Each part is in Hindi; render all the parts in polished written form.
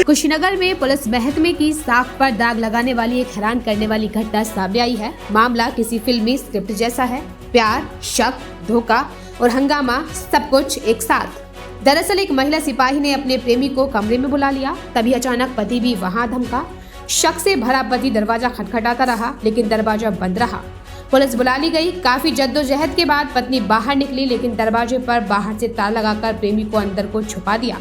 कुशीनगर में पुलिस महकमे की साख पर दाग लगाने वाली एक हैरान करने वाली घटना सामने आई है। मामला किसी फिल्मी स्क्रिप्ट जैसा है। प्यार, शक, धोखा और हंगामा सब कुछ एक साथ। दरअसल एक महिला सिपाही ने अपने प्रेमी को कमरे में बुला लिया। तभी अचानक पति भी वहां धमका। शक से भरा पति दरवाजा खटखटाता रहा, लेकिन दरवाजा बंद रहा। पुलिस बुला ली गई। काफी जद्दोजहद के बाद पत्नी बाहर निकली, लेकिन दरवाजे पर बाहर से ताला लगाकर प्रेमी को अंदर को छुपा दिया।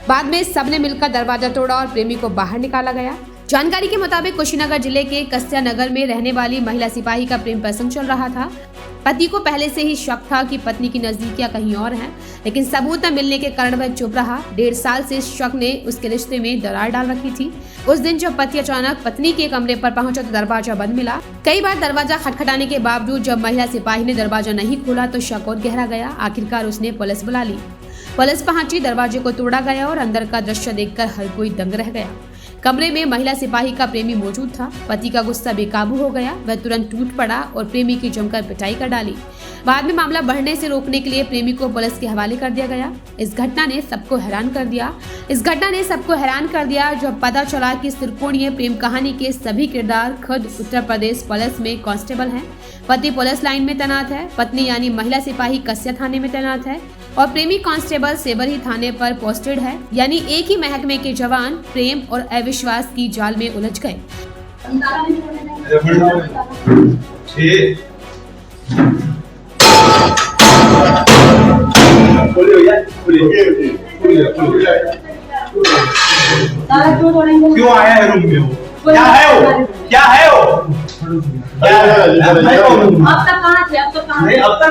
बाद में सबने मिलकर दरवाजा तोड़ा और प्रेमी को बाहर निकाला गया। जानकारी के मुताबिक कुशीनगर जिले के कस्या नगर में रहने वाली महिला सिपाही का प्रेम प्रसंग चल रहा था। पति को पहले से ही शक था कि पत्नी की नजदीकियां कहीं और हैं, लेकिन सबूत न मिलने के कारण वह चुप रहा। 1.5 साल से शक ने उसके रिश्ते में दरार डाल रखी थी। उस दिन जब पति अचानक पत्नी के कमरे पर पहुंचा तो दरवाजा बंद मिला। कई बार दरवाजा खटखटाने के बावजूद जब महिला सिपाही ने दरवाजा नहीं खोला तो शक और गहरा गया। आखिरकार उसने पुलिस बुला ली। पुलिस पहुंची, दरवाजे को तोड़ा गया और अंदर का दृश्य देखकर हर कोई दंग रह गया। कमरे में महिला सिपाही का प्रेमी मौजूद था। पति का गुस्सा बेकाबू हो गया। वह तुरंत टूट पड़ा और प्रेमी की जमकर पिटाई कर डाली। बाद में मामला बढ़ने से रोकने के लिए प्रेमी को पुलिस के हवाले कर दिया गया। इस घटना ने सबको हैरान कर दिया जब पता चला कि इस त्रिकोणीय प्रेम कहानी के सभी किरदार खुद उत्तर प्रदेश पुलिस में कांस्टेबल हैं। पति पुलिस लाइन में तैनात है, पत्नी यानी महिला सिपाही कस्या थाने में तैनात है और प्रेमी कांस्टेबल सेबरी थाने पर पोस्टेड है। यानी एक ही महकमे के जवान प्रेम और अविश्वास की जाल में उलझ गए। क्यों आया है रूम में वो? क्या है वो? क्या है वो? अब तक कहाँ थे? अब तक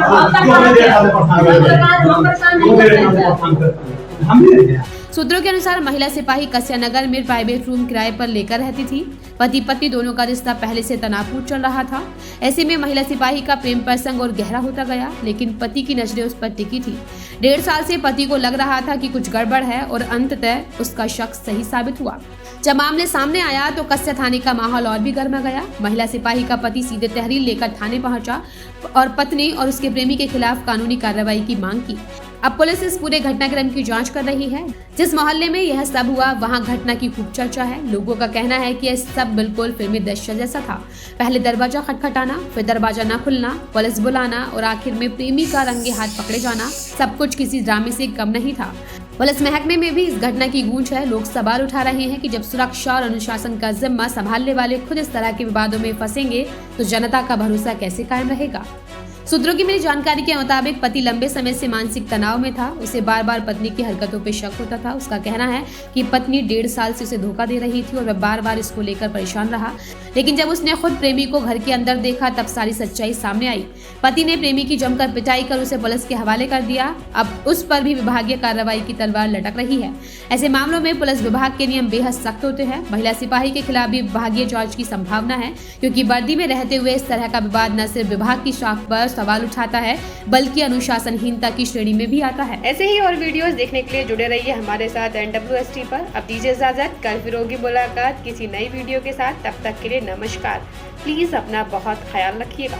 सूत्रों के अनुसार महिला सिपाही कस्या नगर में प्राइवेट रूम किराए पर लेकर रहती थी। पति पत्नी दोनों का रिश्ता पहले से तनावपूर्ण चल रहा था। ऐसे में महिला सिपाही का प्रेम प्रसंग और गहरा होता गया, लेकिन पति की नजरें उस पर टिकी थी। 1.5 साल से पति को लग रहा था कि कुछ गड़बड़ है और अंततः उसका शक सही साबित हुआ। जब मामले सामने आया तो कस्या थाने का माहौल और भी गर्मा गया। महिला सिपाही का पति सीधे तहरीर लेकर थाने पहुंचा और पत्नी और उसके प्रेमी के खिलाफ कानूनी कार्रवाई की मांग की। अब पुलिस इस पूरे घटनाक्रम की जांच कर रही है। जिस मोहल्ले में यह सब हुआ वहां घटना की खूब चर्चा है। लोगों का कहना है कि यह सब बिल्कुल फिल्मी दृश्य जैसा था। पहले दरवाजा खटखटाना, फिर दरवाजा न खुलना, पुलिस बुलाना और आखिर में प्रेमी का रंगे हाथ पकड़े जाना, सब कुछ किसी ड्रामे से कम नहीं था। पुलिस महकमे में भी इस घटना की गूंज है। लोग सवाल उठा रहे हैं कि जब सुरक्षा और अनुशासन का जिम्मा संभालने वाले खुद इस तरह के विवादों में फंसेंगे तो जनता का भरोसा कैसे कायम रहेगा। सूत्रों की मिली जानकारी के मुताबिक पति लंबे समय से मानसिक तनाव में था। उसे बार बार पत्नी की हरकतों पर शक होता था। उसका कहना है कि पत्नी 1.5 साल से उसे धोखा दे रही थी और वह बार बार इसको लेकर परेशान रहा। लेकिन जब उसने खुद प्रेमी को घर के अंदर देखा तब सारी सच्चाई सामने आई। पति ने प्रेमी की जमकर पिटाई कर उसे पुलिस के हवाले कर दिया। अब उस पर भी विभागीय कार्रवाई की तलवार लटक रही है। ऐसे मामलों में पुलिस विभाग के नियम बेहद सख्त होते हैं। महिला सिपाही के खिलाफ भी विभागीय जांच की संभावना है, क्योंकि वर्दी में रहते हुए इस तरह का विवाद न सिर्फ विभाग की शाख पर सवाल उठाता है बल्कि अनुशासनहीनता की श्रेणी में भी आता है। ऐसे ही और वीडियोस देखने के लिए जुड़े रहिए हमारे साथ NWST पर। अब दीजिए इजाजत, कल फिर होगी मुलाकात किसी नई वीडियो के साथ। तब तक के लिए नमस्कार। प्लीज अपना बहुत ख्याल रखिएगा।